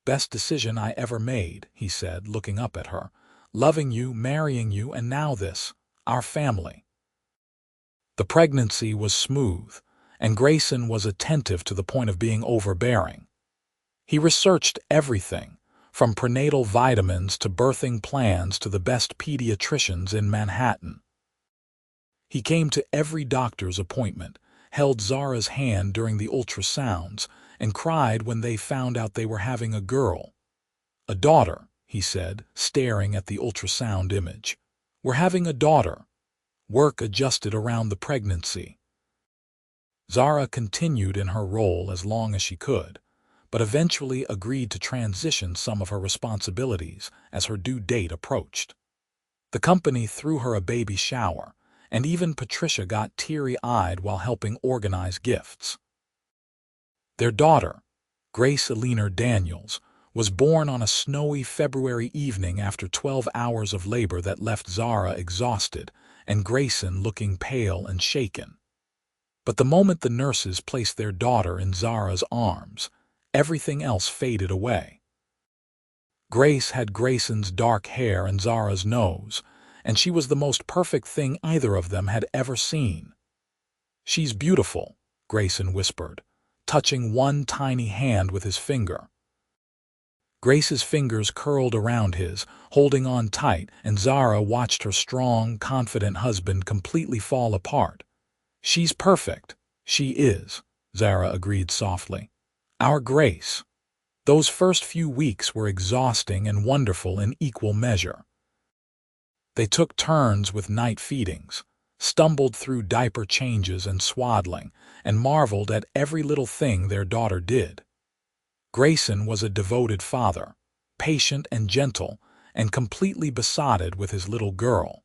Best decision I ever made," he said, looking up at her. "Loving you, marrying you, and now this, our family." The pregnancy was smooth, and Grayson was attentive to the point of being overbearing. He researched everything, from prenatal vitamins to birthing plans to the best pediatricians in Manhattan. He came to every doctor's appointment, held Zara's hand during the ultrasounds, and cried when they found out they were having a girl. "A daughter," he said, staring at the ultrasound image. "We're having a daughter." Work adjusted around the pregnancy. Zara continued in her role as long as she could, but eventually agreed to transition some of her responsibilities as her due date approached. The company threw her a baby shower, and even Patricia got teary-eyed while helping organize gifts. Their daughter, Grayson Daniels, was born on a snowy February evening after 12 hours of labor that left Zara exhausted and Grayson looking pale and shaken. But the moment the nurses placed their daughter in Zara's arms, everything else faded away. Grace had Grayson's dark hair and Zara's nose, and she was the most perfect thing either of them had ever seen. "She's beautiful," Grayson whispered, touching one tiny hand with his finger. Grace's fingers curled around his, holding on tight, and Zara watched her strong, confident husband completely fall apart. "She's perfect. She is," Zara agreed softly. "Our Grace." Those first few weeks were exhausting and wonderful in equal measure. They took turns with night feedings, stumbled through diaper changes and swaddling, and marveled at every little thing their daughter did. Grayson was a devoted father, patient and gentle, and completely besotted with his little girl.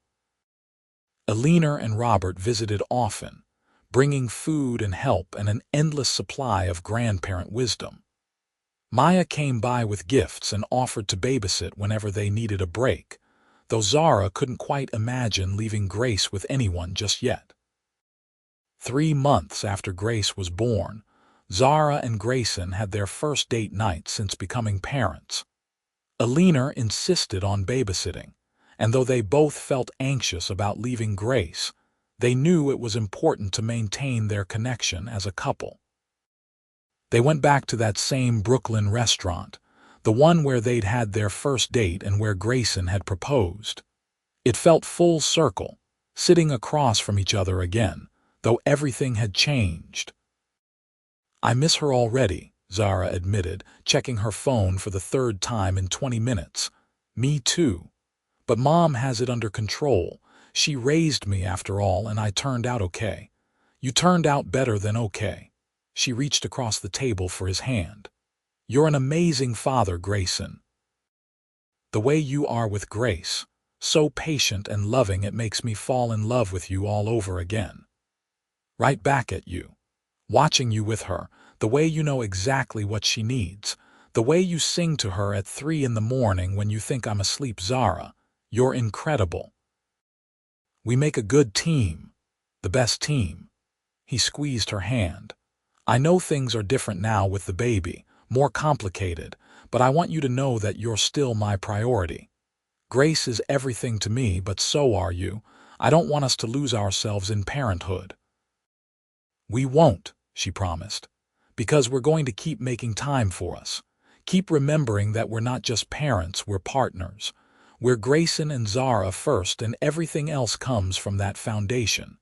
Eleanor and Robert visited often, bringing food and help and an endless supply of grandparent wisdom. Maya came by with gifts and offered to babysit whenever they needed a break, though Zara couldn't quite imagine leaving Grace with anyone just yet. 3 months after Grace was born, Zara and Grayson had their first date night since becoming parents. Eleanor insisted on babysitting, and though they both felt anxious about leaving Grace, they knew it was important to maintain their connection as a couple. They went back to that same Brooklyn restaurant, the one where they'd had their first date and where Grayson had proposed. It felt full circle, sitting across from each other again, though everything had changed. "I miss her already," Zara admitted, checking her phone for the 3rd time in 20 minutes. "Me too. But Mom has it under control. She raised me after all, and I turned out okay." "You turned out better than okay." She reached across the table for his hand. "You're an amazing father, Grayson. The way you are with Grace, so patient and loving, it makes me fall in love with you all over again. Right back at you. Watching you with her, the way you know exactly what she needs, the way you sing to her at 3 in the morning when you think I'm asleep. Zara, you're incredible. We make a good team. The best team." He squeezed her hand. "I know things are different now with the baby, more complicated, but I want you to know that you're still my priority. Grace is everything to me, but so are you. I don't want us to lose ourselves in parenthood." "We won't," she promised, "because we're going to keep making time for us. Keep remembering that we're not just parents, we're partners. We're Grayson and Zara first, and everything else comes from that foundation."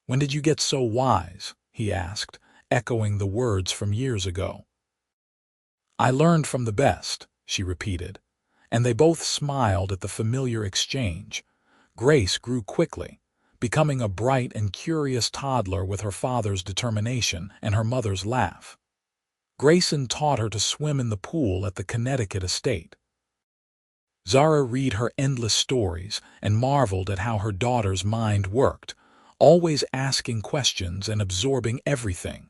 "When did you get so wise?" he asked, echoing the words from years ago. "I learned from the best," she repeated, and they both smiled at the familiar exchange. Grace grew quickly, becoming a bright and curious toddler with her father's determination and her mother's laugh. Grayson taught her to swim in the pool at the Connecticut estate. Zara read her endless stories and marveled at how her daughter's mind worked, always asking questions and absorbing everything.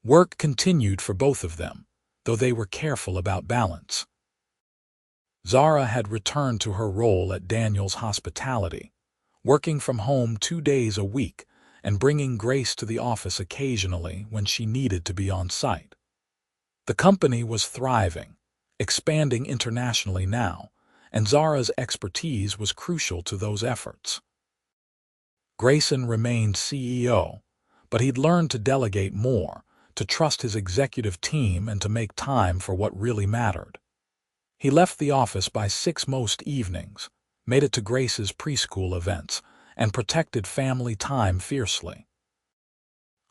Work continued for both of them, though they were careful about balance. Zara had returned to her role at Daniels Hospitality, working from home 2 days a week and bringing Grace to the office occasionally when she needed to be on site. The company was thriving, expanding internationally now, and Zara's expertise was crucial to those efforts. Grayson remained CEO, but he'd learned to delegate more, to trust his executive team, and to make time for what really mattered. He left the office by 6 most evenings, made it to Grace's preschool events, and protected family time fiercely.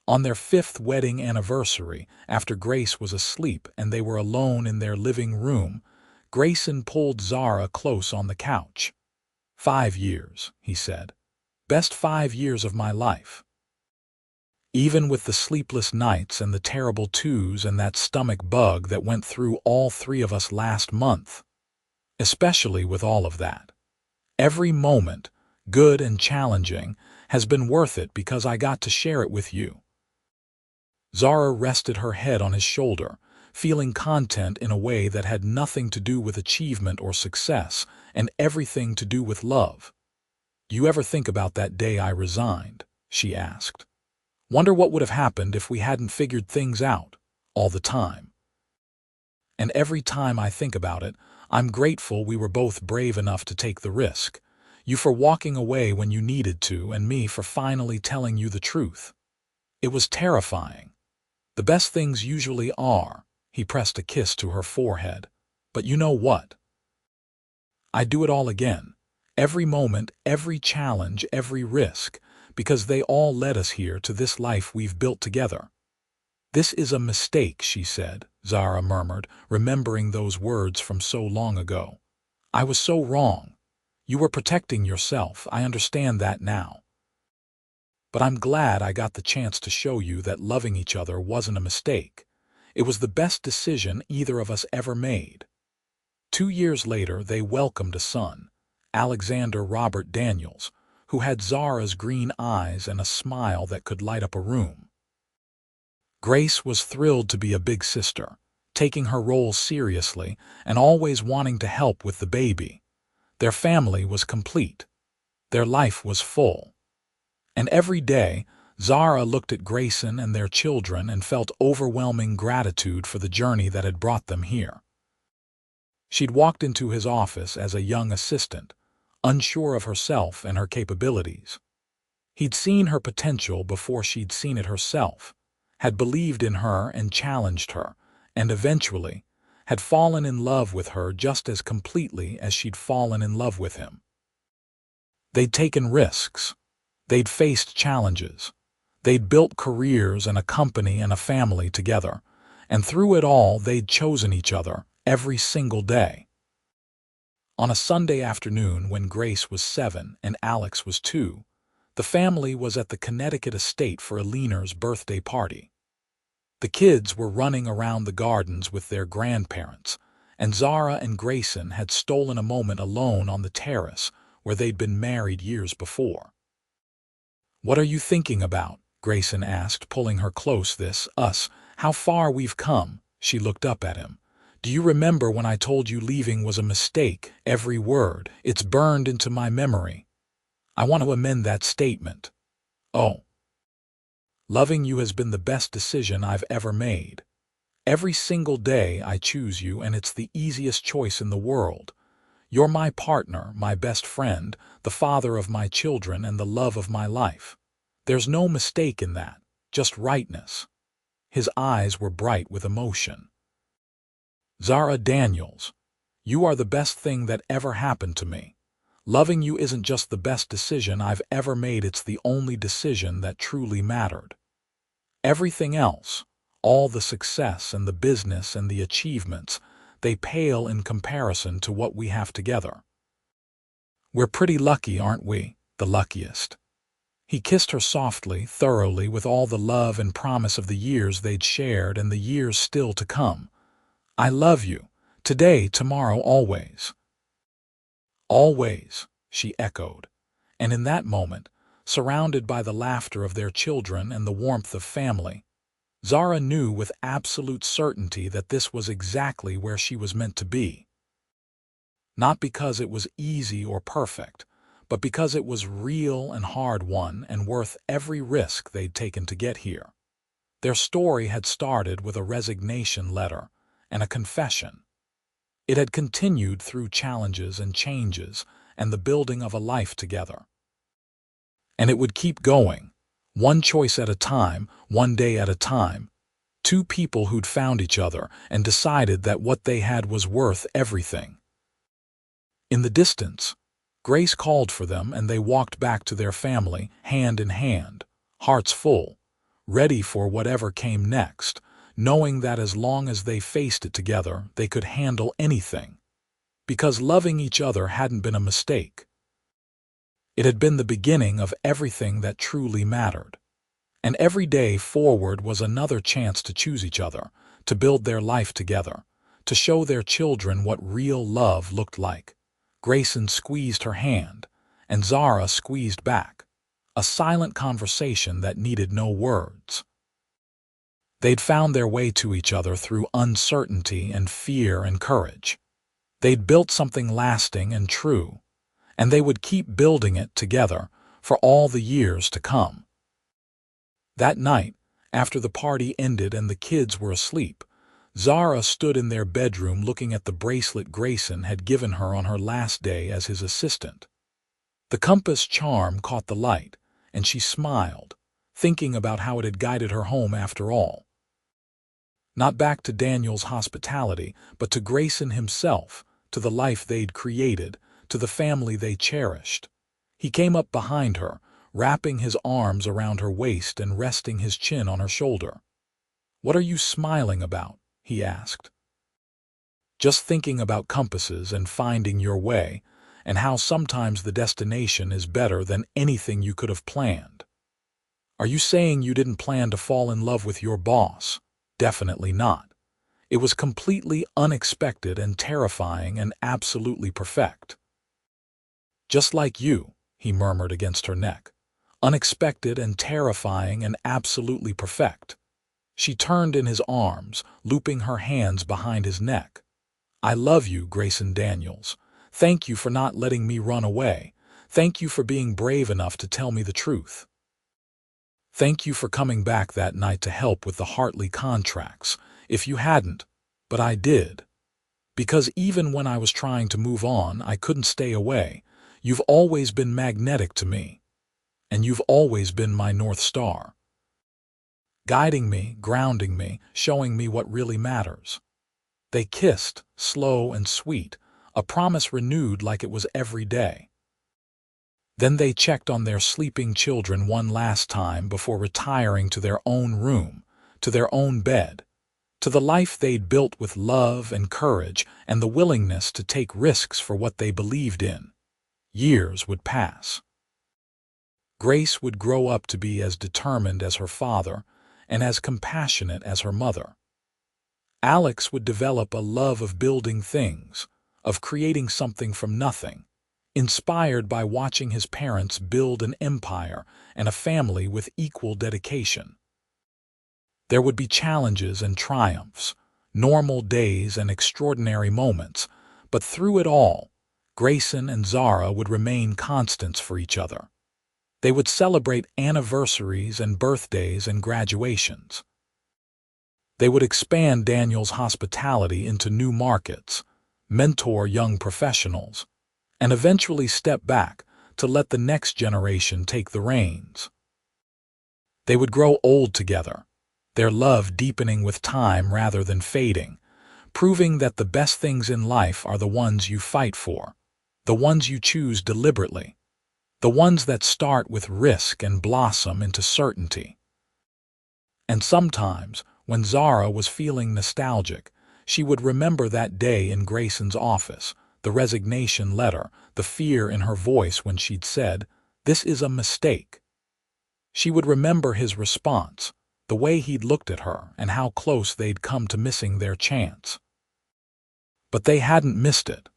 On their 5th wedding anniversary, after Grace was asleep and they were alone in their living room, Grayson pulled Zara close on the couch. 5 years, he said. Best 5 years of my life. Even with the sleepless nights and the terrible twos and that stomach bug that went through all 3 of us last month. Especially with all of that. Every moment, good and challenging, has been worth it because I got to share it with you. Zara rested her head on his shoulder, feeling content in a way that had nothing to do with achievement or success and everything to do with love. You ever think about that day I resigned? She asked. Wonder what would have happened if we hadn't figured things out, all the time. And every time I think about it, I'm grateful we were both brave enough to take the risk. You for walking away when you needed to, and me for finally telling you the truth. It was terrifying. The best things usually are. He pressed a kiss to her forehead. But you know what? I'd do it all again. Every moment, every challenge, every risk, because they all led us here to this life we've built together. This is a mistake, she said, Zara murmured, remembering those words from so long ago. I was so wrong. You were protecting yourself, I understand that now. But I'm glad I got the chance to show you that loving each other wasn't a mistake. It was the best decision either of us ever made. 2 years later, they welcomed a son, Alexander Robert Daniels, who had Zara's green eyes and a smile that could light up a room. Grace was thrilled to be a big sister, taking her role seriously and always wanting to help with the baby. Their family was complete. Their life was full. And every day, Zara looked at Grayson and their children and felt overwhelming gratitude for the journey that had brought them here. She'd walked into his office as a young assistant, unsure of herself and her capabilities. He'd seen her potential before she'd seen it herself, had believed in her and challenged her, and eventually had fallen in love with her just as completely as she'd fallen in love with him. They'd taken risks. They'd faced challenges. They'd built careers and a company and a family together, and through it all they'd chosen each other every single day. On a Sunday afternoon when Grace was 7 and Alex was 2, the family was at the Connecticut estate for Alina's birthday party. The kids were running around the gardens with their grandparents, and Zara and Grayson had stolen a moment alone on the terrace where they'd been married years before. "What are you thinking about?" Grayson asked, pulling her close. Us, how far we've come." She looked up at him. "Do you remember when I told you leaving was a mistake? Every word. It's burned into my memory. I want to amend that statement. Oh. Loving you has been the best decision I've ever made. Every single day I choose you, and it's the easiest choice in the world. You're my partner, my best friend, the father of my children, and the love of my life. There's no mistake in that, just rightness." His eyes were bright with emotion. "Zara Daniels, you are the best thing that ever happened to me. Loving you isn't just the best decision I've ever made, it's the only decision that truly mattered. Everything else, all the success and the business and the achievements, they pale in comparison to what we have together. We're pretty lucky, aren't we? The luckiest." He kissed her softly, thoroughly, with all the love and promise of the years they'd shared and the years still to come. "I love you. Today, tomorrow, always." "Always," she echoed. And in that moment, surrounded by the laughter of their children and the warmth of family, Zara knew with absolute certainty that this was exactly where she was meant to be. Not because it was easy or perfect, but because it was real and hard-won and worth every risk they'd taken to get here. Their story had started with a resignation letter and a confession. It had continued through challenges and changes and the building of a life together. And it would keep going, one choice at a time, one day at a time. Two people who'd found each other and decided that what they had was worth everything. In the distance, Grace called for them and they walked back to their family, hand in hand, hearts full, ready for whatever came next, knowing that as long as they faced it together, they could handle anything. Because loving each other hadn't been a mistake. It had been the beginning of everything that truly mattered. And every day forward was another chance to choose each other, to build their life together, to show their children what real love looked like. Grayson squeezed her hand, and Zara squeezed back. A silent conversation that needed no words. They'd found their way to each other through uncertainty and fear and courage. They'd built something lasting and true, and they would keep building it together for all the years to come. That night, after the party ended and the kids were asleep, Zara stood in their bedroom looking at the bracelet Grayson had given her on her last day as his assistant. The compass charm caught the light, and she smiled, thinking about how it had guided her home after all. Not back to Daniel's hospitality, but to Grayson himself, to the life they'd created, to the family they cherished. He came up behind her, wrapping his arms around her waist and resting his chin on her shoulder. "What are you smiling about?" he asked. "Just thinking about compasses and finding your way, and how sometimes the destination is better than anything you could have planned." "Are you saying you didn't plan to fall in love with your boss?" "Definitely not. It was completely unexpected and terrifying and absolutely perfect." "Just like you," he murmured against her neck. "Unexpected and terrifying and absolutely perfect." She turned in his arms, looping her hands behind his neck. "I love you, Grayson Daniels. Thank you for not letting me run away. Thank you for being brave enough to tell me the truth. Thank you for coming back that night to help with the Hartley contracts. If you hadn't, but I did. Because even when I was trying to move on, I couldn't stay away. You've always been magnetic to me. And you've always been my North Star. Guiding me, grounding me, showing me what really matters." They kissed, slow and sweet, a promise renewed like it was every day. Then they checked on their sleeping children one last time before retiring to their own room, to their own bed, to the life they'd built with love and courage and the willingness to take risks for what they believed in. Years would pass. Grace would grow up to be as determined as her father and as compassionate as her mother. Alex would develop a love of building things, of creating something from nothing, inspired by watching his parents build an empire and a family with equal dedication. There would be challenges and triumphs, normal days and extraordinary moments, but through it all, Grayson and Zara would remain constants for each other. They would celebrate anniversaries and birthdays and graduations. They would expand Daniel's hospitality into new markets, mentor young professionals, and eventually step back to let the next generation take the reins. They would grow old together, their love deepening with time rather than fading, proving that the best things in life are the ones you fight for, the ones you choose deliberately, the ones that start with risk and blossom into certainty. And sometimes, when Zara was feeling nostalgic, she would remember that day in Grayson's office, the resignation letter, the fear in her voice when she'd said, "This is a mistake." She would remember his response, the way he'd looked at her and how close they'd come to missing their chance. But they hadn't missed it.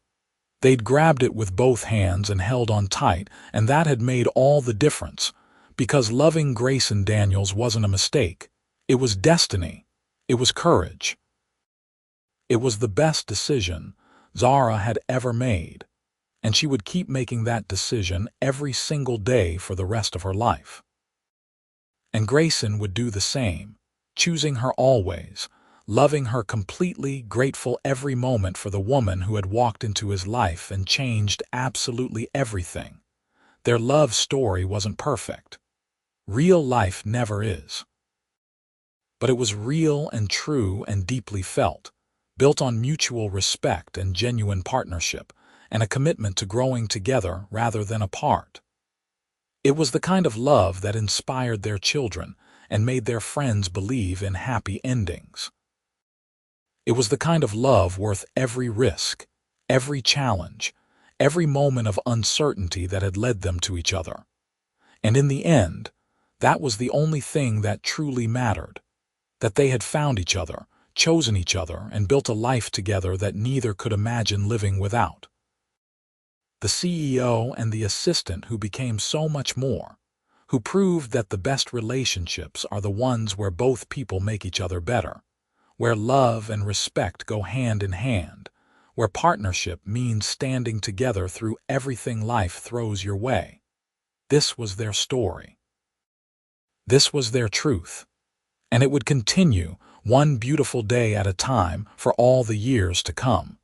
They'd grabbed it with both hands and held on tight, and that had made all the difference, because loving Grayson Daniels wasn't a mistake. It was destiny. It was courage. It was the best decision Zara had ever made, and she would keep making that decision every single day for the rest of her life. And Grayson would do the same, choosing her always, loving her completely, grateful every moment for the woman who had walked into his life and changed absolutely everything. Their love story wasn't perfect. Real life never is. But it was real and true and deeply felt, built on mutual respect and genuine partnership, and a commitment to growing together rather than apart. It was the kind of love that inspired their children and made their friends believe in happy endings. It was the kind of love worth every risk, every challenge, every moment of uncertainty that had led them to each other. And in the end, that was the only thing that truly mattered, that they had found each other, chosen each other, and built a life together that neither could imagine living without. The CEO and the assistant who became so much more, who proved that the best relationships are the ones where both people make each other better, where love and respect go hand in hand, where partnership means standing together through everything life throws your way. This was their story. This was their truth. And it would continue, one beautiful day at a time, for all the years to come.